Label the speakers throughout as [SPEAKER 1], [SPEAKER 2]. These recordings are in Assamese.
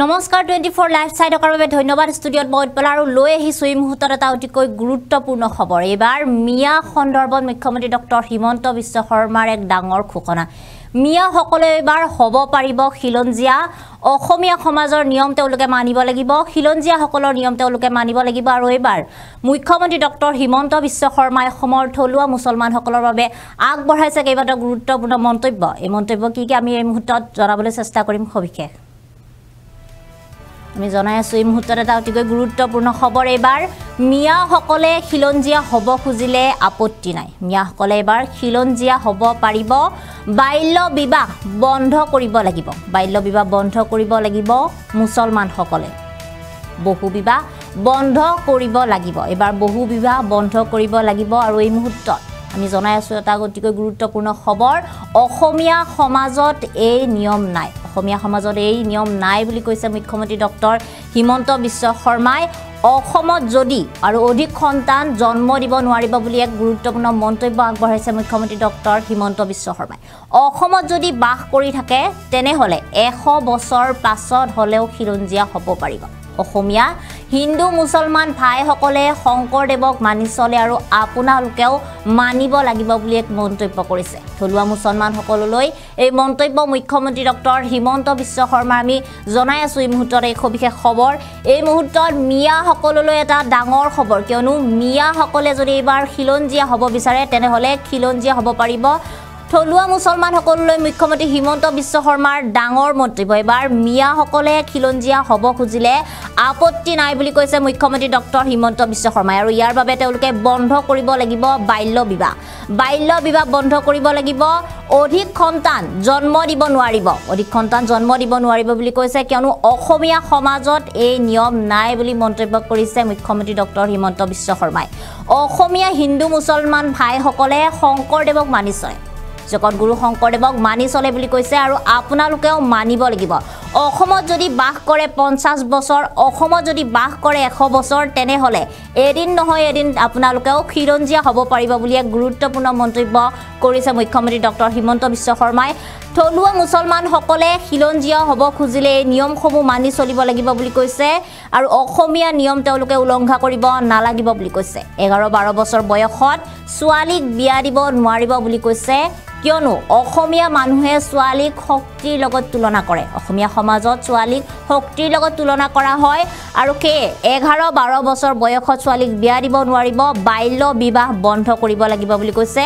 [SPEAKER 1] নমস্কাৰ 24 লাইভ চাইডৰ বাবে ধন্যবাদ ষ্টুডিঅত বৈতপলা আৰু লৈ আহিছো এই মুহূৰ্তত এটা অতিকৈ গুৰুত্বপূৰ্ণ খবৰ এবাৰ মিয়া সন্দৰ্ভত মুখ্যমন্ত্ৰী ডক্টৰ হিমন্ত বিশ্ব শৰ্মাৰ এক ডাঙৰ ঘোষণা মিয়া সকলে এবাৰ হ'ব পাৰিব খিলঞ্জিয়া অসমীয়া সমাজৰ নিয়ম তেওঁলোকে মানিব লাগিব খিলঞ্জিয়া সকলৰ নিয়ম তেওঁলোকে মানিব লাগিব আৰু এবাৰ মুখ্যমন্ত্ৰী ডক্টৰ হিমন্ত বিশ্ব শৰ্মাই অসমৰ থলুৱা মুছলমান সকলৰ বাবে আগবঢ়াইছে কেইবাটাও গুৰুত্বপূৰ্ণ মন্তব্য এই মন্তব্য কি আমি এই মুহূৰ্তত জনাবলৈ চেষ্টা কৰিম সবিশেষ আমি জনাই আছো এই মুহূৰ্তত এটা অতিকৈ গুৰুত্বপূৰ্ণ খবৰ এবাৰ মিয়া সকলে খিলঞ্জিয়া হ'ব খুজিলে আপত্তি নাই মিয়া সকলে এবাৰ খিলঞ্জিয়া হ'ব পাৰিব বাল্য বিবাহ বন্ধ কৰিব লাগিব বাল্য বিবাহ বন্ধ কৰিব লাগিব মুছলমান সকলে বহু বিবাহ বন্ধ কৰিব লাগিব এবাৰ বহু বিবাহ বন্ধ কৰিব লাগিব আৰু এই মুহূৰ্তত আমি জনাই আছো এটা অতিকৈ গুৰুত্বপূৰ্ণ খবৰ অসমীয়া সমাজত এই নিয়ম নাই অসমীয়া সমাজত এই নিয়ম নাই বুলি কৈছে মুখ্যমন্ত্ৰী ডক্টৰ হিমন্ত বিশ্ব শৰ্মাই অসমত যদি আৰু অধিক সন্তান জন্ম দিব নোৱাৰিব বুলি এক গুৰুত্বপূৰ্ণ মন্তব্য আগবঢ়াইছে মুখ্যমন্ত্ৰী ডক্টৰ হিমন্ত বিশ্ব শৰ্মাই অসমত যদি বাস কৰি থাকে তেনেহলে 100 বছৰ পাছত হলেও খিলঞ্জিয়া হ'ব পাৰিব অসমীয়া হিন্দু মুছলমান ভাইসকলে শংকৰদেৱক মানি চলে আৰু আপোনালোকেও মানিব লাগিব বুলি এক মন্তব্য কৰিছে থলুৱা মুছলমান সকললৈ এই মন্তব্য মুখ্যমন্ত্ৰী ডক্টৰ হিমন্ত বিশ্ব শৰ্মা আমি জনাই আছো এই মুহূৰ্তত এই সবিশেষ খবৰ এই মুহূৰ্তত মিয়া সকললৈ এটা ডাঙৰ খবৰ কিয়নো মিয়া সকলে যদি এবাৰ খিলঞ্জিয়া হ'ব বিচাৰে তেনেহলে খিলঞ্জিয়া হ'ব পাৰিব থলুৱা মুছলমান সকললৈ মুখ্যমন্ত্ৰী হিমন্ত বিশ্ব শৰ্মাৰ ডাঙৰ মন্তব্য এবাৰ মিয়া সকলে খিলঞ্জিয়া হ'ব খুজিলে আপত্তি নাই বুলি কৈছে মুখ্যমন্ত্ৰী ডক্টৰ হিমন্ত বিশ্ব শৰ্মাই আৰু ইয়াৰ বাবে তেওঁলোকে বন্ধ কৰিব লাগিব বাল্য বিবাহ বন্ধ কৰিব লাগিব অধিক সন্তান জন্ম দিব নোৱাৰিব বুলি কৈছে কিয়নো অসমীয়া সমাজত এই নিয়ম নাই বুলি মন্তব্য কৰিছে মুখ্যমন্ত্ৰী ডক্টৰ হিমন্ত বিশ্ব শৰ্মাই অসমীয়া হিন্দু মুছলমান ভাইসকলে শংকৰদেৱক মানি চলে জগত গুৰু শংকৰদেৱক মানি চলে বুলি কৈছে আৰু আপোনালোকেও মানিব লাগিব অসমত যদি বাস কৰে 50 বছৰ অসমত যদি বাস কৰে 100 বছৰ তেনেহলে এদিন নহয় এদিন আপোনালোকেও খিলঞ্জিয়া হ'ব পাৰিব বুলি এক গুৰুত্বপূৰ্ণ মন্তব্য কৰিছে মুখ্যমন্ত্ৰী ডক্টৰ হিমন্ত বিশ্ব শৰ্মাই থলুৱা মুছলমান সকলে খিলঞ্জিয়া হ'ব খুজিলে এই নিয়মসমূহ মানি চলিব লাগিব বুলি কৈছে আৰু অসমীয়া নিয়ম তেওঁলোকে উলংঘা কৰিব নালাগিব বুলি কৈছে 11-12 বছৰ বয়সত ছোৱালীক বিয়া দিব নোৱাৰিব বুলি কৈছে কিয়নো অসমীয়া মানুহে ছোৱালীক শক্তিৰ লগত তুলনা কৰে অসমীয়া সমাজত ছোৱালীক শক্তিৰ লগত তুলনা কৰা হয় আৰু কে 11-12 বছৰ বয়সত ছোৱালীক বিয়া দিব নোৱাৰিব বাল্য বিবাহ বন্ধ কৰিব লাগিব বুলি কৈছে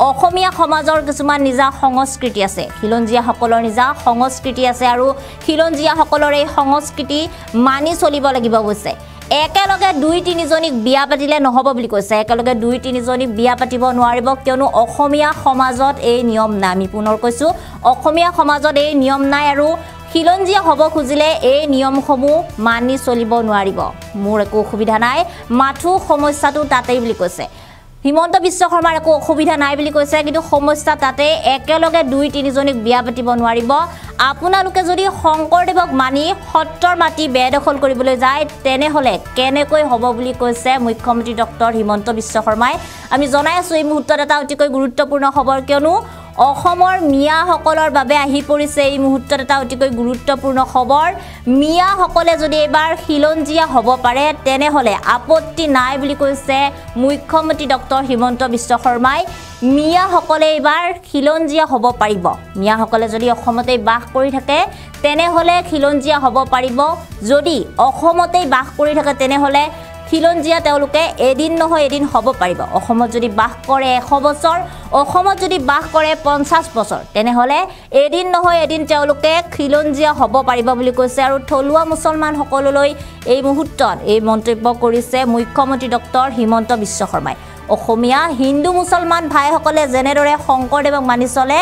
[SPEAKER 1] অসমীয়া সমাজৰ কিছুমান নিজা সংস্কৃতি আছে খিলঞ্জিয়া সকলৰ নিজা সংস্কৃতি আছে আৰু খিলঞ্জিয়া সকলৰ এই সংস্কৃতি মানি চলিব লাগিব কৈছে একেলগে 2-3 জনীক বিয়া পাতিলে নহব বুলি কৈছে একেলগে 2-3 জনীক বিয়া পাতিব নোৱাৰিব কিয়নো অসমীয়া সমাজত এই নিয়ম নাই আমি পুনৰ কৈছো অসমীয়া সমাজত এই নিয়ম নাই আৰু খিলঞ্জিয়া হ'ব খুজিলে এই নিয়মসমূহ মানি চলিব নোৱাৰিব মোৰ একো অসুবিধা নাই মাথু সমস্যাটো তাতেই বুলি কৈছে হিমন্ত বিশ্ব শৰ্মাৰ একো অসুবিধা নাই বুলি কৈছে কিন্তু সমস্যা তাতে একেলগে 2-3 জনীক বিয়া পাতিব নোৱাৰিব আপোনালোকে যদি শংকৰদেৱক মানি সত্ৰৰ মাটি বেদখল কৰিবলৈ যায় তেনেহলে কেনেকৈ হ'ব বুলি কৈছে মুখ্যমন্ত্ৰী ডক্টৰ হিমন্ত বিশ্ব শৰ্মাই আমি জনাই আছো এই মুহূৰ্তত এটা অতিকৈ গুৰুত্বপূৰ্ণ খবৰ কিয়নো অসমৰ মিয়া সকলৰ বাবে আহি পৰিছে এই মুহূৰ্তত এটা অতিকৈ গুৰুত্বপূৰ্ণ খবৰ মিয়া সকলে যদি এবাৰ খিলঞ্জিয়া হ'ব পাৰে তেনেহলে আপত্তি নাই বুলি কৈছে মুখ্যমন্ত্ৰী ডক্টৰ হিমন্ত বিশ্ব শৰ্মাই মিয়া সকলে এবাৰ খিলঞ্জিয়া হ'ব পাৰিব মিয়া সকলে যদি অসমতে বাস কৰি থাকে তেনেহলে খিলঞ্জিয়া হ'ব পাৰিব যদি অসমতে বাস কৰি থাকে তেনেহলে খিলঞ্জিয়া তেওঁলোকে এদিন নহয় এদিন হ'ব পাৰিব অসমত যদি বাস কৰে 100 বছৰ অসমত যদি বাস কৰে 50 বছৰ তেনেহলে এদিন নহয় এদিন তেওঁলোকে খিলঞ্জিয়া হ'ব পাৰিব বুলি কৈছে আৰু থলুৱা মুছলমান সকললৈ এই মুহূৰ্তত এই মন্তব্য কৰিছে মুখ্যমন্ত্ৰী ডক্টৰ হিমন্ত বিশ্ব শৰ্মাই অসমীয়া হিন্দু মুছলমান ভাইসকলে যেনেদৰে শংকৰদেৱক মানি চলে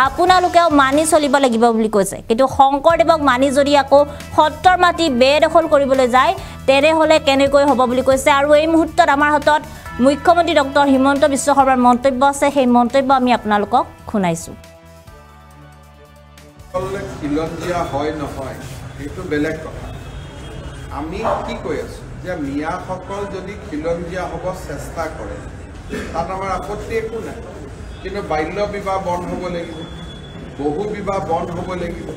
[SPEAKER 1] আপোনালোকেও মানি চলিব লাগিব বুলি কৈছে কিন্তু শংকৰদেৱক মানি যদি আকৌ সত্ৰৰ মাটি বেদখল কৰিবলৈ যায় তেনেহলে কেনেকৈ হ'ব বুলি কৈছে আৰু এই মুহূৰ্তত আমাৰ হাতত মুখ্যমন্ত্ৰী ডক্টৰ হিমন্ত বিশ্ব শৰ্মাৰ মন্তব্য আছে সেই মন্তব্য আমি আপোনালোকক শুনাইছো
[SPEAKER 2] খিলঞ্জিয়া হয় নহয় সেইটো বেলেগ কথা আমি কি কৈ আছো যে মিয়া সকল যদি খিলঞ্জিয়া হ'ব চেষ্টা কৰে তাত আমাৰ আপত্তি একো নাই কিন্তু বাল্য বিবাহ বন্ধ হ'ব লাগিব বহু বিবাহ বন্ধ হ'ব লাগিব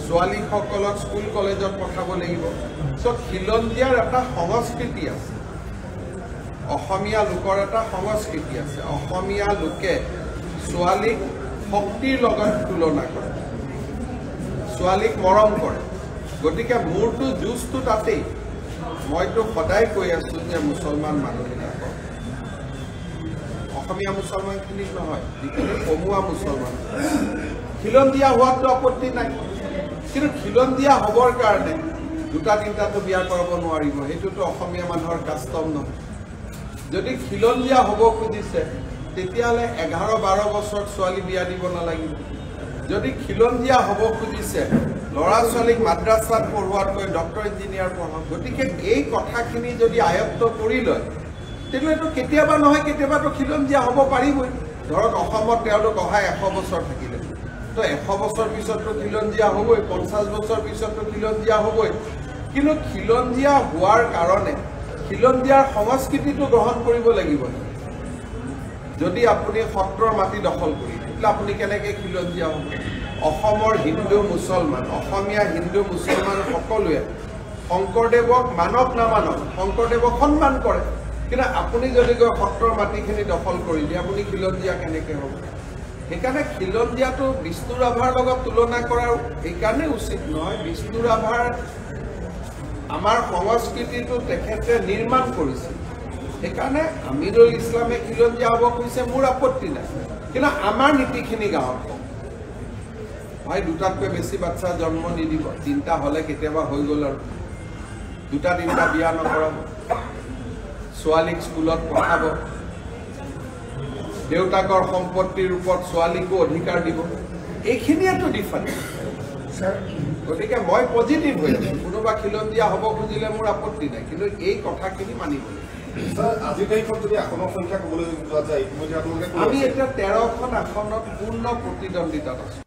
[SPEAKER 2] ছোৱালীসকলক স্কুল কলেজত পঠাব লাগিব চ' খিলঞ্জীয়াৰ এটা সংস্কৃতি আছে অসমীয়া লোকৰ এটা সংস্কৃতি আছে অসমীয়া লোকে ছোৱালীক শক্তিৰ লগত তুলনা কৰে ছোৱালীক মৰম কৰে গতিকে মোৰটো যুঁজটো তাতেই মইতো সদায় কৈ আছোঁ যে মুছলমান মানুহবিলাকক অসমীয়া মুছলমানখিনিক নহয় যিখিনি কমুৱা মুছলমান খিলঞ্জীয়া হোৱাটো আপত্তি নাই কিন্তু খিলঞ্জীয়া হ'বৰ কাৰণে দুটা তিনিটাতো বিয়া কৰাব নোৱাৰিব সেইটোতো অসমীয়া মানুহৰ কাষ্টম নহয় যদি খিলঞ্জীয়া হ'ব খুজিছে তেতিয়াহ'লে 11-12 বছৰত ছোৱালী বিয়া দিব নালাগিব যদি খিলঞ্জীয়া হ'ব খুজিছে ল'ৰা ছোৱালীক মাদ্ৰাছাত পঢ়োৱাতকৈ ডক্টৰ ইঞ্জিনিয়াৰ পঢ়াওক গতিকে এই কথাখিনি যদি আয়ত্ত কৰি লয় তেতিয়াহ'লেতো কেতিয়াবা নহয় কেতিয়াবাতো খিলঞ্জীয়া হ'ব পাৰিবই ধৰক অসমত তেওঁলোক অহা 100 বছৰ থাকিলে তো 100 বছৰ পিছততো খিলঞ্জীয়া হ'বই 50 বছৰ পিছততো খিলঞ্জীয়া হ'বই কিন্তু খিলঞ্জীয়া হোৱাৰ কাৰণে খিলঞ্জীয়াৰ সংস্কৃতিটো গ্ৰহণ কৰিব লাগিব যদি আপুনি সত্ৰৰ মাটি দখল কৰি তেতিয়াহ'লে আপুনি কেনেকৈ খিলঞ্জীয়া হ'ব অসমৰ হিন্দু মুছলমান অসমীয়া হিন্দু মুছলমান সকলোৱে শংকৰদেৱক মানক নামানক শংকৰদেৱক সন্মান কৰে কিন্তু আপুনি যদি গৈ সত্ৰৰ মাটিখিনি দখল কৰি দিয়ে আপুনি খিলঞ্জীয়া কেনেকৈ হ'ব সেইকাৰণে খিলঞ্জীয়াটো বিষ্ণু ৰাভাৰ লগত তুলনা কৰাৰ এইকাৰণে উচিত নহয় বিষ্ণু ৰাভাৰ আমাৰ সংস্কৃতিটো তেখেতে নিৰ্মাণ কৰিছে সেইকাৰণে আমিনুল ইছলামে খিলঞ্জীয়া হ'ব খুজিছে মোৰ আপত্তি নাই কিন্তু আমাৰ নীতিখিনি গাঁৱত কম ভাই দুটাতকৈ বেছি বাচ্চা জন্ম নিদিব তিনিটা হ'লে কেতিয়াবা হৈ গ'ল আৰু দুটা তিনিটা বিয়া নকৰাব ছোৱালীক স্কুলত পঠাব দেউতাকৰ সম্পত্তিৰ ওপৰত ছোৱালীকো অধিকাৰ দিব এইখিনিয়েতো ডিফাৰেঞ্চ গতিকে মই পজিটিভ হৈ আছোঁ কোনোবা খিলঞ্জীয়া হ'ব খুজিলে মোৰ আপত্তি নাই কিন্তু এই কথাখিনি মানিব
[SPEAKER 3] আজিৰ তাৰিখত যদি আসনৰ সংখ্যা ক'বলৈ যোৱা যায়
[SPEAKER 2] আমি এতিয়া 13খন আসনত পূৰ্ণ প্ৰতিদ্বন্দ্বিতাত আছোঁ